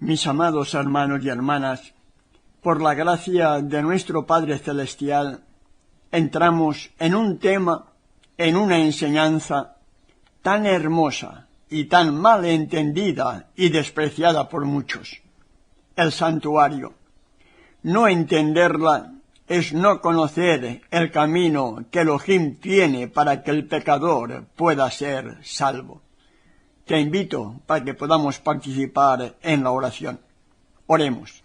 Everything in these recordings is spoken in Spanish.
Mis amados hermanos y hermanas, por la gracia de nuestro Padre Celestial, entramos en un tema, en una enseñanza tan hermosa y tan mal entendida y despreciada por muchos: el santuario. No entenderla es no conocer el camino que Elohim tiene para que el pecador pueda ser salvo. Te invito para que podamos participar en la oración. Oremos.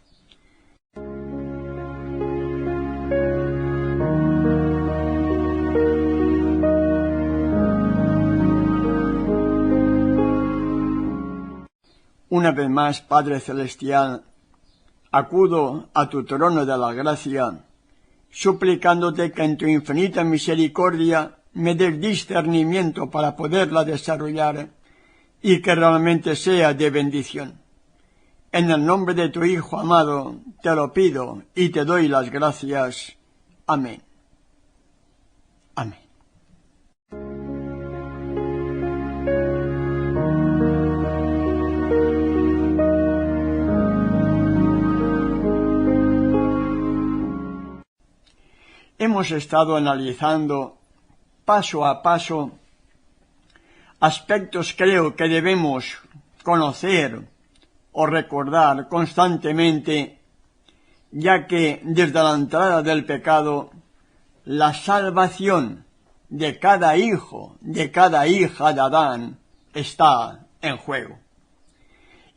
Una vez más, Padre Celestial, acudo a tu trono de la gracia, suplicándote que en tu infinita misericordia me des discernimiento para poderla desarrollar y que realmente sea de bendición. En el nombre de tu Hijo amado, te lo pido y te doy las gracias. Amén. Amén. Hemos estado analizando paso a paso aspectos creo que debemos conocer o recordar constantemente, ya que desde la entrada del pecado, la salvación de cada hijo, de cada hija de Adán está en juego.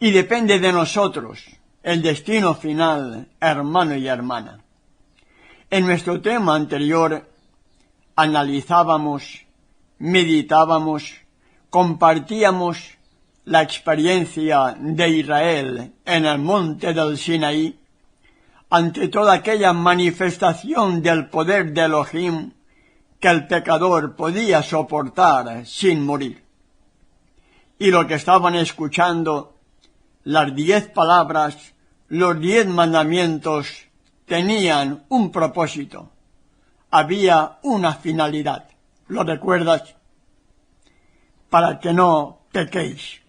Y depende de nosotros el destino final, hermano y hermana. En nuestro tema anterior analizábamos, meditábamos, compartíamos la experiencia de Israel en el monte del Sinaí ante toda aquella manifestación del poder de Elohim que el pecador podía soportar sin morir. Y lo que estaban escuchando, las 10 palabras, los 10 mandamientos, tenían un propósito. Había una finalidad. ¿Lo recuerdas? Para que no pequéis.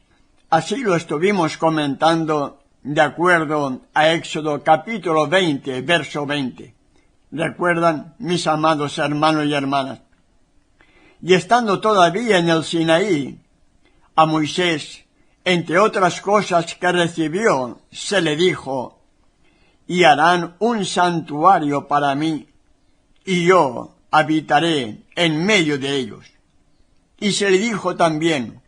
Así lo estuvimos comentando de acuerdo a Éxodo capítulo 20, verso 20. ¿Recuerdan, mis amados hermanos y hermanas? Y estando todavía en el Sinaí, a Moisés, entre otras cosas que recibió, se le dijo: y harán un santuario para mí, y yo habitaré en medio de ellos. Y se le dijo también: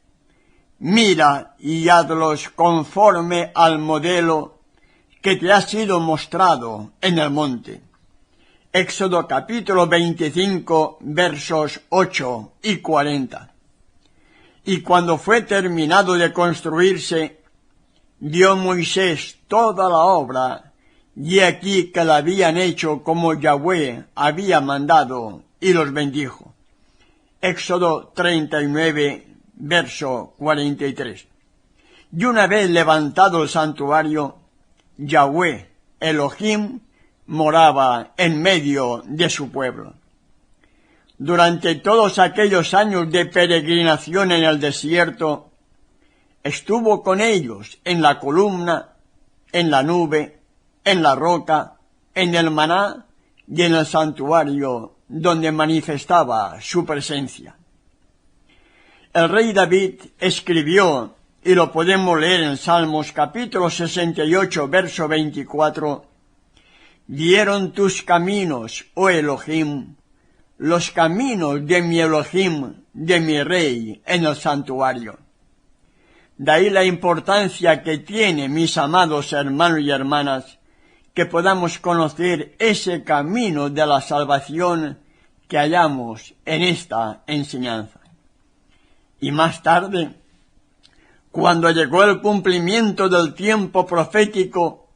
mira y hazlos conforme al modelo que te ha sido mostrado en el monte. Éxodo capítulo 25, versos 8 y 40. Y cuando fue terminado de construirse, dio Moisés toda la obra, y aquí que la habían hecho como Yahweh había mandado, y los bendijo. Éxodo 39, verso 43. Y una vez levantado el santuario, Yahweh, Elohim, moraba en medio de su pueblo. Durante todos aquellos años de peregrinación en el desierto, estuvo con ellos en la columna, en la nube, en la roca, en el maná y en el santuario donde manifestaba su presencia. El rey David escribió, y lo podemos leer en Salmos capítulo 68, verso 24, «Vieron tus caminos, oh Elohim, los caminos de mi Elohim, de mi rey, en el santuario». De ahí la importancia que tiene, mis amados hermanos y hermanas, que podamos conocer ese camino de la salvación que hallamos en esta enseñanza. Y más tarde, cuando llegó el cumplimiento del tiempo profético,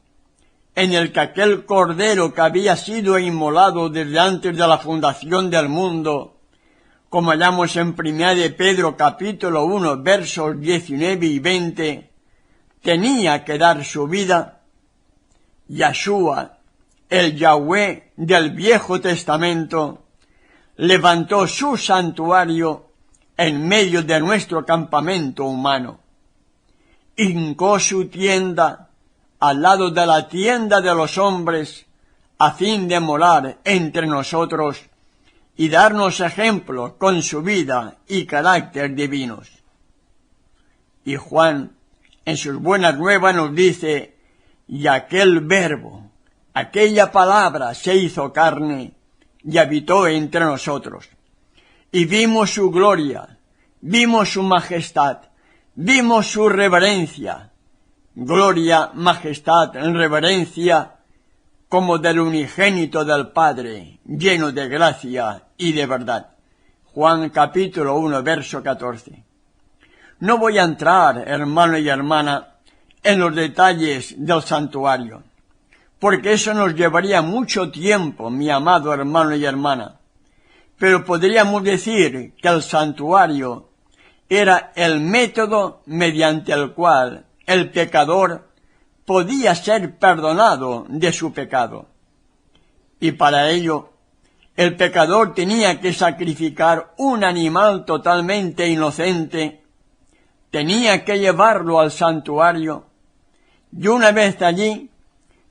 en el que aquel cordero que había sido inmolado desde antes de la fundación del mundo, como hallamos en 1 de Pedro capítulo 1, versos 19 y 20, tenía que dar su vida, Yahshua, el Yahweh del Viejo Testamento, levantó su santuario en medio de nuestro campamento humano. Hincó su tienda al lado de la tienda de los hombres, a fin de morar entre nosotros y darnos ejemplo con su vida y carácter divinos. Y Juan, en sus buenas nuevas, nos dice: y aquel verbo, aquella palabra se hizo carne y habitó entre nosotros. Y vimos su gloria, vimos su majestad, vimos su reverencia. Gloria, majestad, reverencia, como del unigénito del Padre, lleno de gracia y de verdad. Juan capítulo 1, verso 14. No voy a entrar, hermano y hermana, en los detalles del santuario, porque eso nos llevaría mucho tiempo, mi amado hermano y hermana. Pero podríamos decir que el santuario era el método mediante el cual el pecador podía ser perdonado de su pecado. Y para ello, el pecador tenía que sacrificar un animal totalmente inocente, tenía que llevarlo al santuario y una vez allí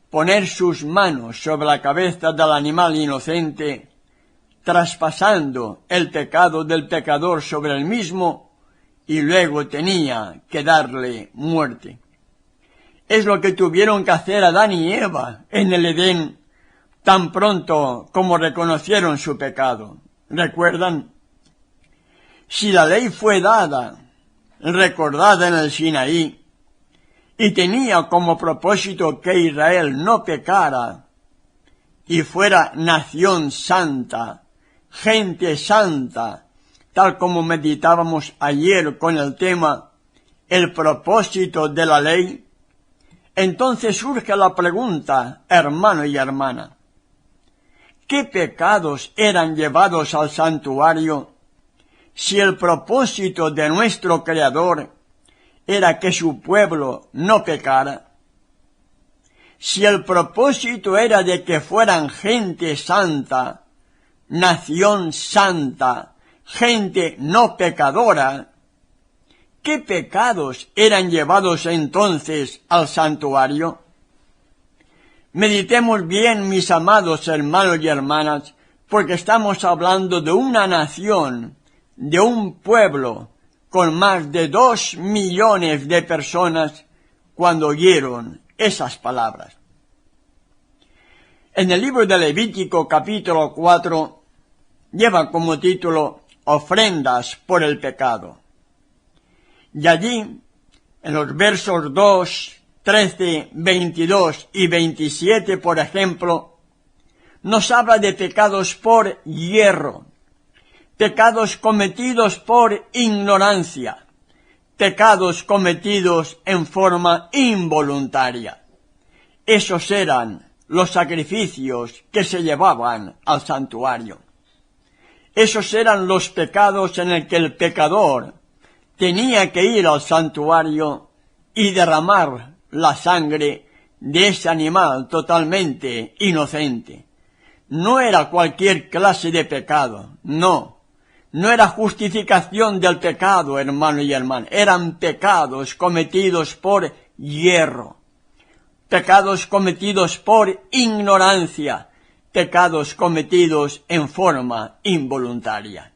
poner sus manos sobre la cabeza del animal inocente, traspasando el pecado del pecador sobre el mismo, y luego tenía que darle muerte. Es lo que tuvieron que hacer Adán y Eva en el Edén, tan pronto como reconocieron su pecado. ¿Recuerdan? Si la ley fue dada, recordada en el Sinaí, y tenía como propósito que Israel no pecara y fuera nación santa, gente santa, tal como meditábamos ayer con el tema el propósito de la ley, entonces surge la pregunta, hermano y hermana: ¿qué pecados eran llevados al santuario si el propósito de nuestro Creador era que su pueblo no pecara? Si el propósito era de que fueran gente santa, nación santa, gente no pecadora, ¿qué pecados eran llevados entonces al santuario? Meditemos bien, mis amados hermanos y hermanas, porque estamos hablando de una nación, de un pueblo, con más de 2 millones de personas cuando oyeron esas palabras. En el libro de Levítico capítulo 4 lleva como título Ofrendas por el pecado. Y allí, en los versos 2, 13, 22 y 27, por ejemplo, nos habla de pecados por hierro, pecados cometidos por ignorancia, pecados cometidos en forma involuntaria. Esos eran los sacrificios que se llevaban al santuario. Esos eran los pecados en el que el pecador tenía que ir al santuario y derramar la sangre de ese animal totalmente inocente. No era cualquier clase de pecado, no era justificación del pecado, hermano y hermana, eran pecados cometidos por hierro, pecados cometidos por ignorancia, pecados cometidos en forma involuntaria.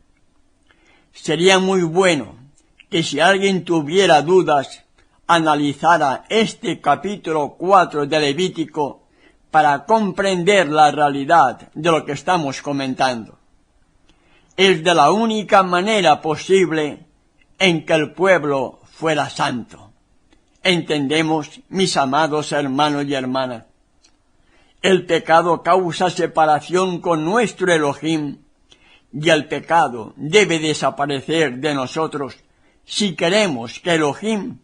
Sería muy bueno que si alguien tuviera dudas, analizara este capítulo 4 de Levítico para comprender la realidad de lo que estamos comentando. Es de la única manera posible en que el pueblo fuera santo. Entendemos, mis amados hermanos y hermanas, el pecado causa separación con nuestro Elohim, y el pecado debe desaparecer de nosotros si queremos que Elohim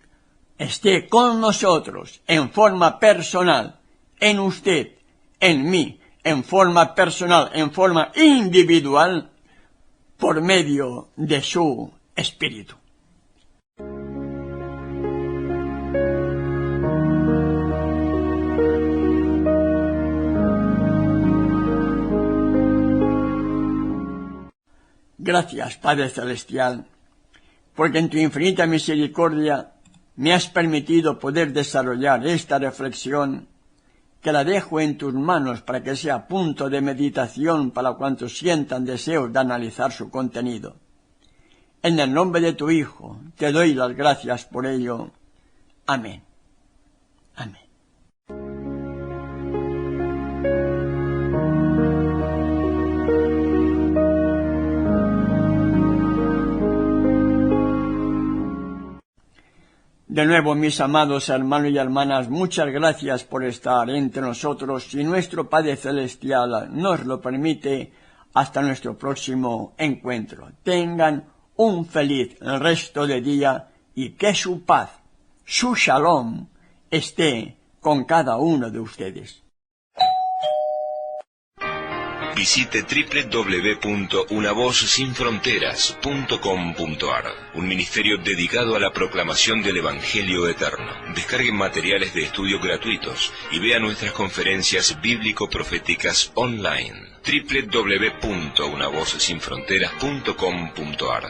esté con nosotros en forma personal, en usted, en mí, en forma personal, en forma individual, por medio de su Espíritu. Gracias, Padre Celestial, porque en tu infinita misericordia me has permitido poder desarrollar esta reflexión, que la dejo en tus manos para que sea punto de meditación para cuantos sientan deseos de analizar su contenido. En el nombre de tu Hijo, te doy las gracias por ello. Amén. Amén. De nuevo, mis amados hermanos y hermanas, muchas gracias por estar entre nosotros. Si nuestro Padre Celestial nos lo permite, hasta nuestro próximo encuentro. Tengan un feliz resto de día y que su paz, su shalom, esté con cada uno de ustedes. Visite www.unavozsinfronteras.com.ar, un ministerio dedicado a la proclamación del Evangelio eterno. Descarguen materiales de estudio gratuitos y vean nuestras conferencias bíblico-proféticas online. www.unavozsinfronteras.com.ar.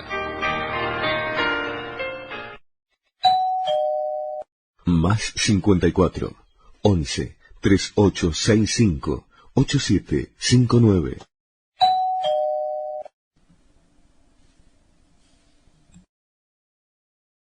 Más 54 11 3865 8759